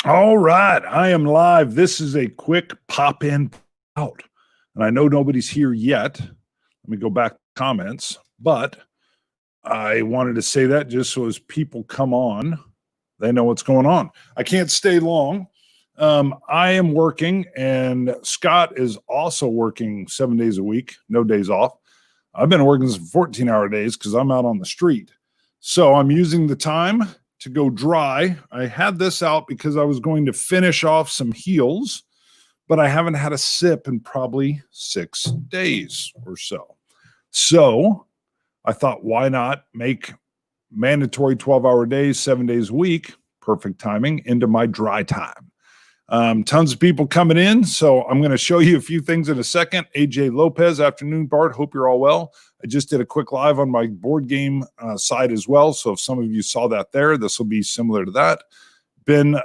All right, I am live. This is a quick pop in out. And I know nobody's here yet. Let me go back to comments, but I wanted to say that just so as people come on, they know what's going on. I can't stay long. I am working, and Scott is also working 7 days a week, no days off. I've been working some 14-hour days because I'm out on the street. So I'm using the time to go dry. I had this out because I was going to finish off some heels, but I haven't had a sip in probably 6 days or so. So I thought, why not make mandatory 12-hour days, 7 days a week, perfect timing, into my dry time. Tons of people coming in, so I'm going to show you a few things in a second. AJ Lopez, afternoon, Bart. Hope you're all well. I just did a quick live on my board game side as well, so if some of you saw that there, this will be similar to that. Ben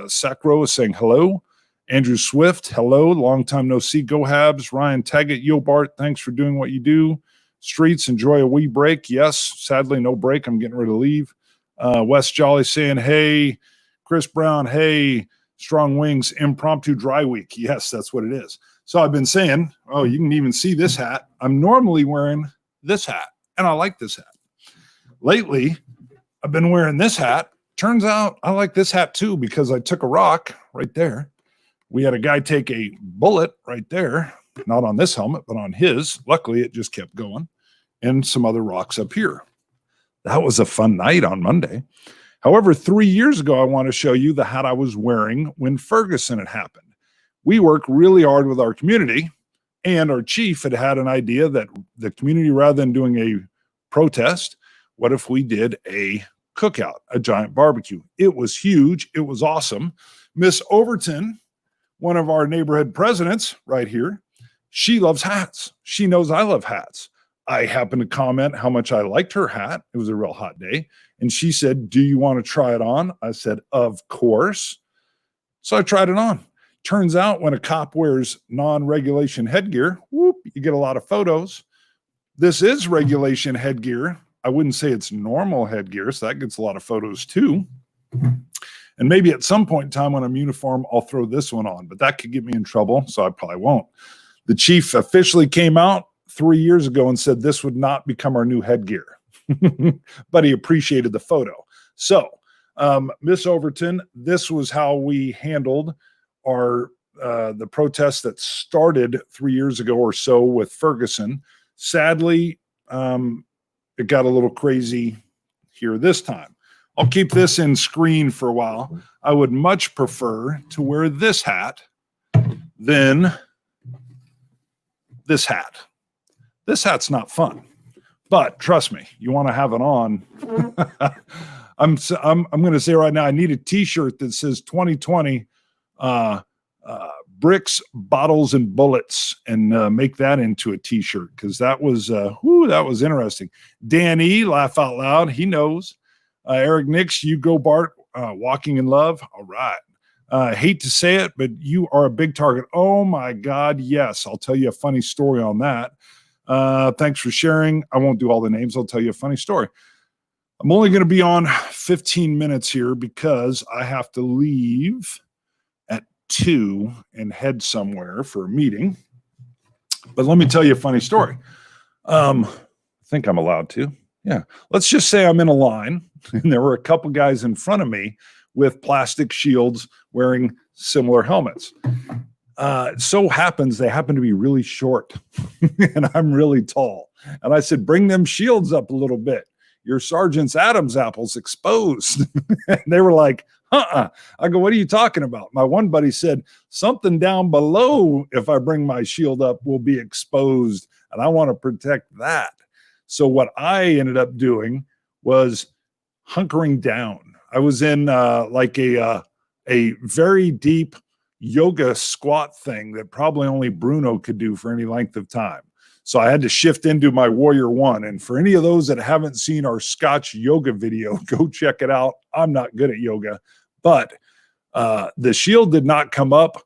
Sacro is saying hello. Andrew Swift, hello. Long time no see. Go Habs. Ryan Taggett, yo, Bart. Thanks for doing what you do. Streets, enjoy a wee break. Yes, sadly, no break. I'm getting ready to leave. Wes Jolly saying, hey. Chris Brown, hey. Strong Wings, impromptu dry week. Yes, that's what it is. So I've been saying, oh, you can even see this hat. I'm normally wearing this hat, and I like this hat. Lately, I've been wearing this hat. Turns out I like this hat too because I took a rock right there. We had a guy take a bullet right there, not on this helmet, but on his. Luckily, it just kept going, and some other rocks up here. That was a fun night on Monday. However, 3 years ago, I want to show you the hat I was wearing when Ferguson had happened. We work really hard with our community, and our chief had an idea that the community, rather than doing a protest, what if we did a cookout, a giant barbecue? It was huge. It was awesome. Miss Overton, one of our neighborhood presidents right here, she loves hats. She knows I love hats. I happened to comment how much I liked her hat. It was a real hot day. And she said, do you want to try it on? I said, of course. So I tried it on. Turns out when a cop wears non-regulation headgear, whoop, you get a lot of photos. This is regulation headgear. I wouldn't say it's normal headgear, so that gets a lot of photos too. And maybe at some point in time when I'm uniform, I'll throw this one on, but that could get me in trouble, so I probably won't. The chief officially came out 3 years ago and said this would not become our new headgear. But he appreciated the photo. So, Miss Overton, this was how we handled our the protest that started 3 years ago or so with Ferguson. Sadly, it got a little crazy here this time. I'll keep this in screen for a while. I would much prefer to wear this hat than this hat. This hat's not fun. But trust me, you want to have it on. I'm going to say right now, I need a T-shirt that says 2020 bricks, bottles, and bullets, and make that into a T-shirt because that was interesting. Dan E, laugh out loud. He knows. Eric Nix, you go Bart. Walking in love. All right. Hate to say it, but you are a big target. Oh my God, yes. I'll tell you a funny story on that. Thanks for sharing. I won't do all the names. I'll tell you a funny story. I'm only going to be on 15 minutes here because I have to leave at 2 and head somewhere for a meeting. But let me tell you a funny story. I think I'm allowed to. Yeah. Let's just say I'm in a line and there were a couple guys in front of me with plastic shields wearing similar helmets. It so happens they happen to be really short and I'm really tall. And I said, bring them shields up a little bit. Your Sergeant's Adam's apple's exposed. And they were like, I go, what are you talking about? My one buddy said, something down below, if I bring my shield up, will be exposed. And I want to protect that. So what I ended up doing was hunkering down. I was in like a very deep yoga squat thing that probably only Bruno could do for any length of time. So I had to shift into my Warrior One. And for any of those that haven't seen our Scotch yoga video, go check it out. I'm not good at yoga, but the shield did not come up.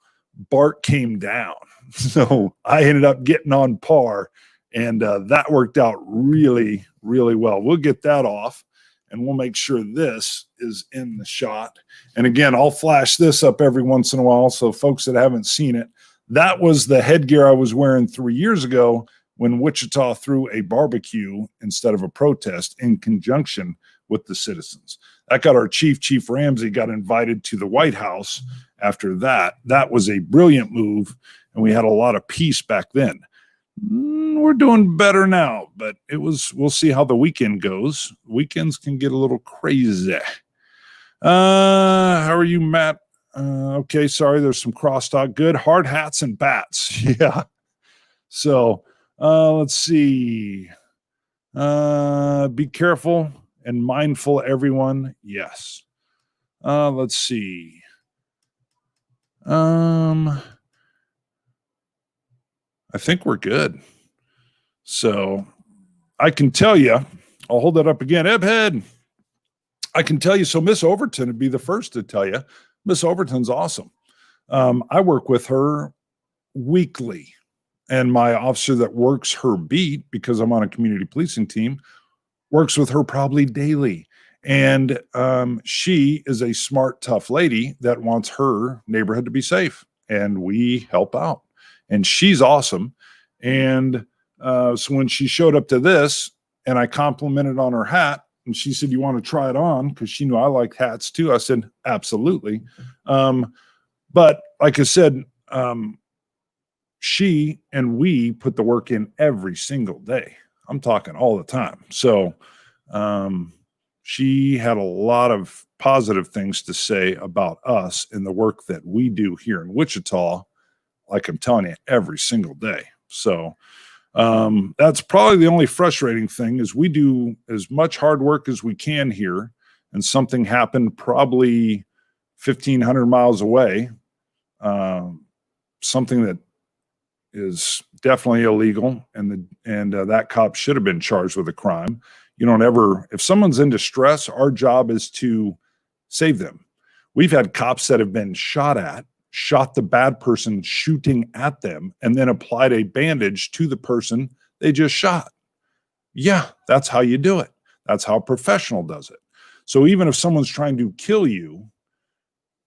Bart came down. So I ended up getting on par, and that worked out really, really well. We'll get that off. and we'll make sure this is in the shot. And again, I'll flash this up every once in a while. So folks that haven't seen it, that was the headgear I was wearing 3 years ago when Wichita threw a barbecue instead of a protest in conjunction with the citizens. That got our Chief Ramsey got invited to the White House after that. That was a brilliant move, and we had a lot of peace back then. We're doing better now, but we'll see how the weekend goes. Weekends can get a little crazy. How are you, Matt? Okay, sorry, there's some crosstalk. Good. Hard hats and bats. Yeah. So let's see. Be careful and mindful, everyone. Yes. Let's see. I think we're good. So I can tell you, I'll hold that up again. Ebhead, I can tell you. So Miss Overton would be the first to tell you. Miss Overton's awesome. I work with her weekly, and my officer that works her beat, because I'm on a community policing team, works with her probably daily. And she is a smart, tough lady that wants her neighborhood to be safe, and we help out. And she's awesome. And so when she showed up to this and I complimented on her hat, and she said, "You want to try it on?" Because she knew I liked hats too. I said, "Absolutely." But like I said, she and we put the work in every single day. I'm talking all the time. So she had a lot of positive things to say about us and the work that we do here in Wichita, like I'm telling you, every single day. So that's probably the only frustrating thing is we do as much hard work as we can here, and something happened probably 1,500 miles away, something that is definitely illegal, and that cop should have been charged with a crime. You don't ever, if someone's in distress, our job is to save them. We've had cops that have been shot the bad person shooting at them, and then applied a bandage to the person they just shot. Yeah, that's how you do it. That's how a professional does it. So even if someone's trying to kill you,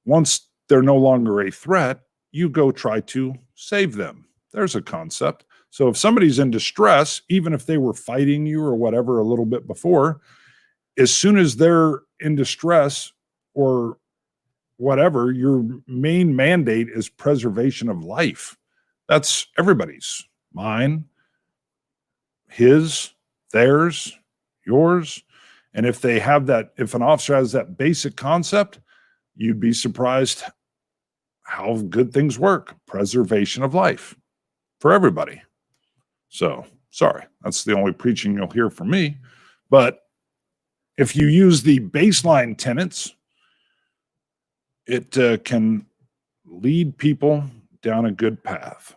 once they're no longer a threat, you go try to save them. There's a concept. So if somebody's in distress, even if they were fighting you or whatever a little bit before, as soon as they're in distress or whatever, your main mandate is preservation of life. That's everybody's. Mine, his, theirs, yours. And if they have that, if an officer has that basic concept, you'd be surprised how good things work. Preservation of life for everybody. So, sorry, that's the only preaching you'll hear from me. But if you use the baseline tenets, it can lead people down a good path.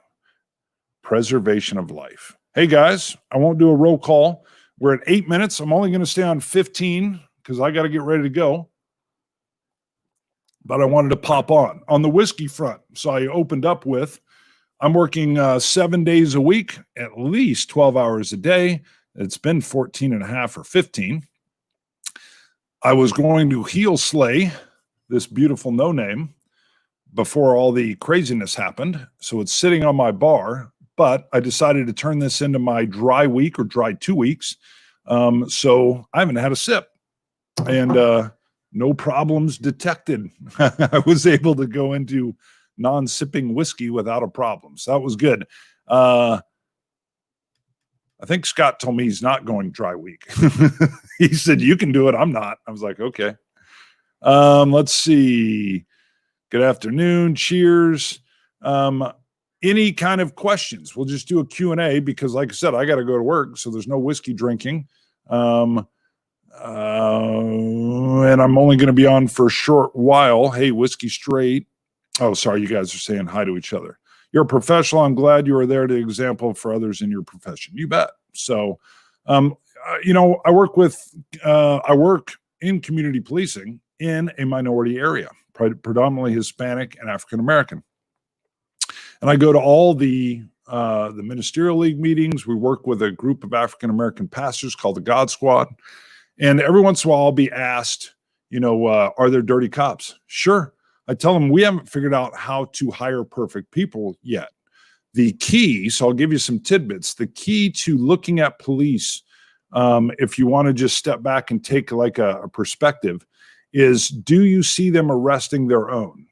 Preservation of life. Hey, guys, I won't do a roll call. We're at 8 minutes. I'm only going to stay on 15 because I got to get ready to go. But I wanted to pop on the whiskey front. So I opened up with, I'm working 7 days a week, at least 12 hours a day. It's been 14 and a half or 15. I was going to heel slay this beautiful no name before all the craziness happened. So it's sitting on my bar, but I decided to turn this into my dry week or dry 2 weeks. So I haven't had a sip, and no problems detected. I was able to go into non-sipping whiskey without a problem. So that was good. I think Scott told me he's not going dry week. He said, "You can do it. I'm not." I was like, okay. Let's see. Good afternoon. Cheers. Any kind of questions? We'll just do a Q&A because, like I said, I got to go to work, so there's no whiskey drinking. And I'm only going to be on for a short while. Hey, Whiskey Straight. Oh, sorry, you guys are saying hi to each other. You're a professional. I'm glad you are there to example for others in your profession. You bet. So, I work in community policing in a minority area, predominantly Hispanic and African American. And I go to all the ministerial league meetings. We work with a group of African American pastors called the God Squad. And every once in a while I'll be asked, are there dirty cops? Sure. I tell them we haven't figured out how to hire perfect people yet. The key, so I'll give you some tidbits. The key to looking at police, if you want to just step back and take like a perspective, is do you see them arresting their own?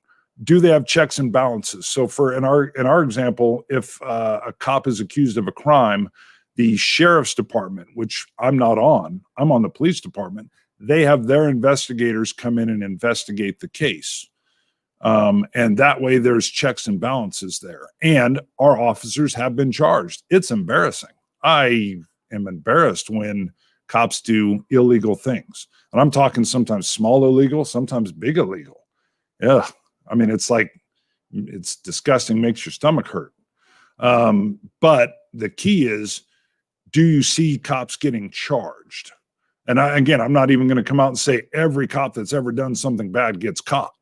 Do they have checks and balances? So in our example, if a cop is accused of a crime, the sheriff's department, which I'm not on, I'm on the police department, they have their investigators come in and investigate the case. And that way there's checks and balances there. And our officers have been charged. It's embarrassing. I am embarrassed when cops do illegal things. And I'm talking sometimes small illegal, sometimes big illegal. Yeah. I mean, it's disgusting, makes your stomach hurt. But the key is, do you see cops getting charged? And I'm not even going to come out and say every cop that's ever done something bad gets caught.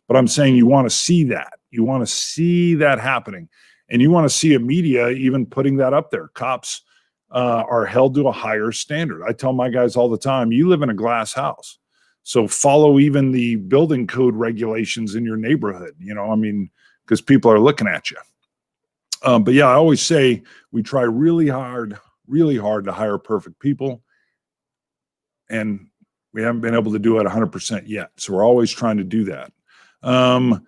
But I'm saying you want to see that. You want to see that happening. And you want to see a media even putting that up there. Cops are held to a higher standard. I tell my guys all the time, you live in a glass house. So follow even the building code regulations in your neighborhood, because people are looking at you. But yeah, I always say we try really hard to hire perfect people. And we haven't been able to do it 100% yet. So we're always trying to do that. The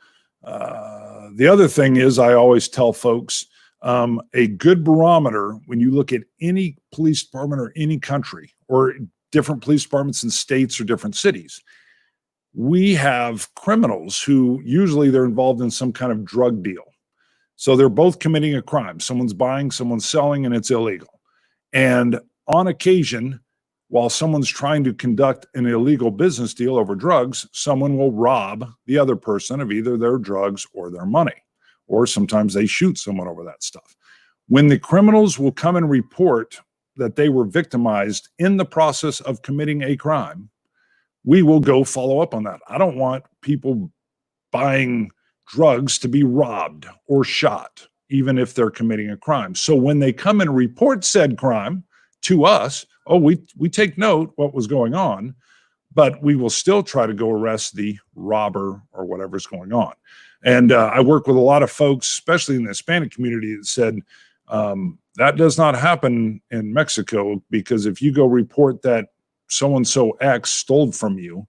other thing is I always tell folks, a good barometer when you look at any police department or any country or different police departments in states or different cities, we have criminals who usually they're involved in some kind of drug deal. So they're both committing a crime. Someone's buying, someone's selling, and it's illegal. And on occasion, while someone's trying to conduct an illegal business deal over drugs, someone will rob the other person of either their drugs or their money. Or sometimes they shoot someone over that stuff. When the criminals will come and report that they were victimized in the process of committing a crime, we will go follow up on that. I don't want people buying drugs to be robbed or shot, even if they're committing a crime. So when they come and report said crime to us, we take note what was going on, but we will still try to go arrest the robber or whatever's going on. And I work with a lot of folks, especially in the Hispanic community, that said that does not happen in Mexico, because if you go report that so-and-so X stole from you,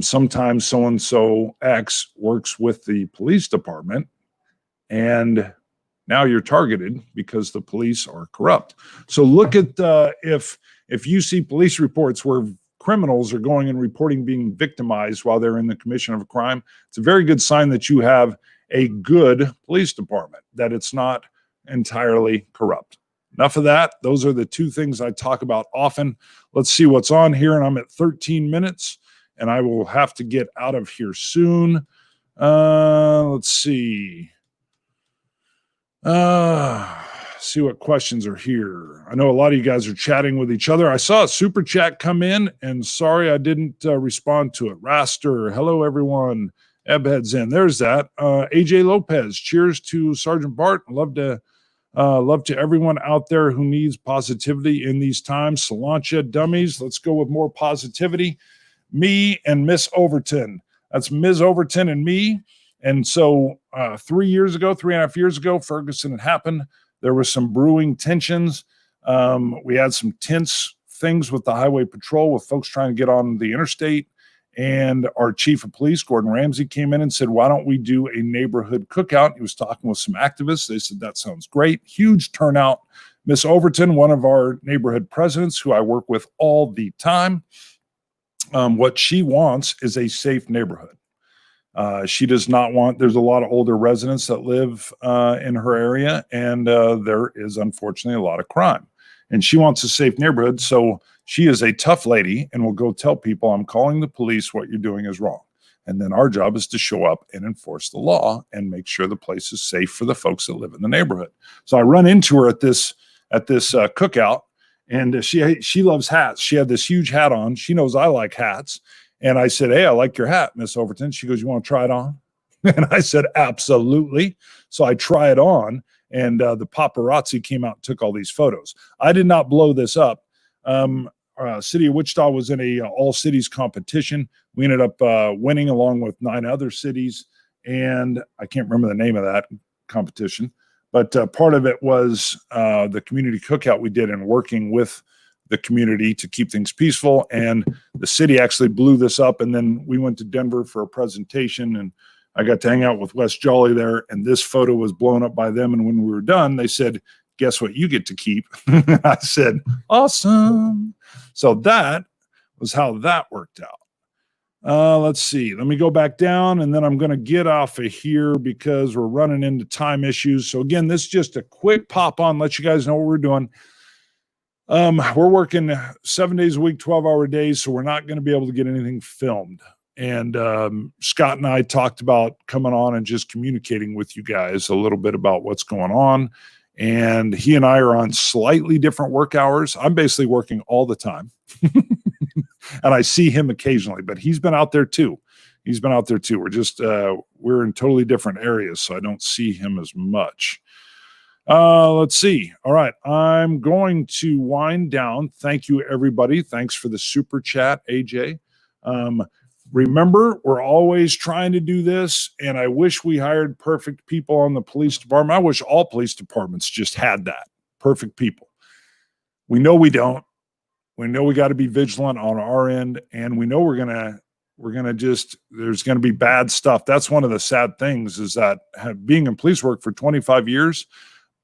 sometimes so-and-so X works with the police department, and now you're targeted because the police are corrupt. So look at if you see police reports where criminals are going and reporting being victimized while they're in the commission of a crime, it's a very good sign that you have a good police department, that it's not entirely corrupt. Enough of that. Those are the two things I talk about often. Let's see what's on here. And I'm at 13 minutes and I will have to get out of here soon. Let's see. See what questions are here. I know a lot of you guys are chatting with each other. I saw a super chat come in, and sorry I didn't respond to it. Raster, hello everyone. Ebhead's in. There's that. AJ Lopez, cheers to Sergeant Bart. Love to everyone out there who needs positivity in these times. Solancha dummies. Let's go with more positivity. Me and Miss Overton. That's Ms. Overton and me. And so 3.5 years ago, Ferguson had happened. There was some brewing tensions. We had some tense things with the highway patrol, with folks trying to get on the interstate. And our chief of police, Gordon Ramsay, came in and said, why don't we do a neighborhood cookout? He was talking with some activists. They said, that sounds great. Huge turnout. Miss Overton, one of our neighborhood presidents, who I work with all the time, what she wants is a safe neighborhood. She does not want, there's a lot of older residents that live in her area, and there is unfortunately a lot of crime. And she wants a safe neighborhood, so she is a tough lady and will go tell people, I'm calling the police, what you're doing is wrong. And then our job is to show up and enforce the law and make sure the place is safe for the folks that live in the neighborhood. So I run into her at this cookout, and she loves hats. She had this huge hat on. She knows I like hats. And I said, hey, I like your hat, Miss Overton. She goes, you want to try it on? And I said, absolutely. So I try it on, and the paparazzi came out and took all these photos. I did not blow this up. city of Wichita was in a all cities competition. We ended up winning along with 9 other cities, and I can't remember the name of that competition, but part of it was the community cookout we did and working with the community to keep things peaceful. And the city actually blew this up, and then we went to Denver for a presentation, and I got to hang out with Wes Jolly there, and this photo was blown up by them. And when we were done, they said, "Guess what you get to keep?" I said, "Awesome." So that was how that worked out. Let's see. Let me go back down, and then I'm going to get off of here because we're running into time issues. So again, this is just a quick pop on, let you guys know what we're doing. We're working 7 days a week, 12-hour days, so we're not going to be able to get anything filmed. And Scott and I talked about coming on and just communicating with you guys a little bit about what's going on. And he and I are on slightly different work hours. I'm basically working all the time. And I see him occasionally, but he's been out there too. We're just, we're in totally different areas, so I don't see him as much. Let's see. All right. I'm going to wind down. Thank you, everybody. Thanks for the super chat, AJ. Remember, we're always trying to do this, and I wish we hired perfect people on the police department. I wish all police departments just had that. Perfect people. We know we don't. We know we got to be vigilant on our end, and we know we're gonna just, there's gonna be bad stuff. That's one of the sad things, is that being in police work for 25 years,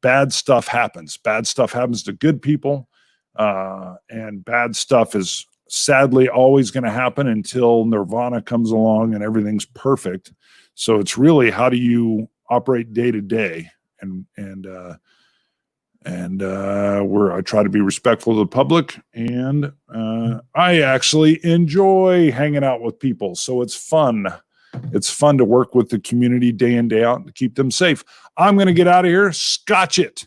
bad stuff happens. Bad stuff happens to good people, and bad stuff is sadly always going to happen until nirvana comes along and everything's perfect. So it's really, how do you operate day to day? I try to be respectful of the public, and I actually enjoy hanging out with people. So it's fun. It's fun to work with the community day in, day out, and to keep them safe. I'm going to get out of here. Scotch it.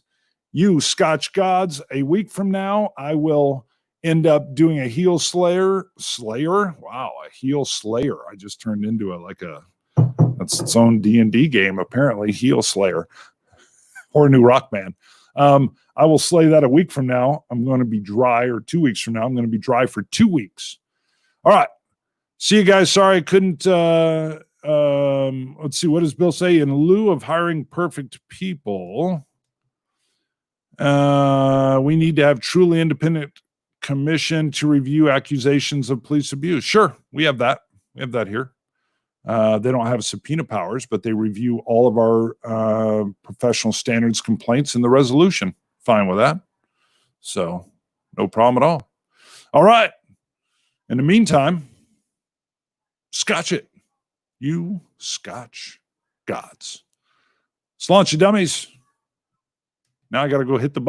You Scotch gods. A week from now, I will end up doing a heel slayer. Wow, a heel slayer. I just turned into that's its own D&D game, apparently, heel slayer, or a new rock band. I will slay that a week from now. I'm going to be dry, or 2 weeks from now. I'm going to be dry for 2 weeks. All right. See you guys. Sorry I couldn't. Let's see. What does Bill say? In lieu of hiring perfect people, we need to have truly independent commission to review accusations of police abuse. Sure, we have that. We have that here. They don't have subpoena powers, but they review all of our professional standards complaints in the resolution. Fine with that. So no problem at all. All right. In the meantime, Scotch it. You Scotch gods. Slaunch, you dummies. Now I got to go hit the button.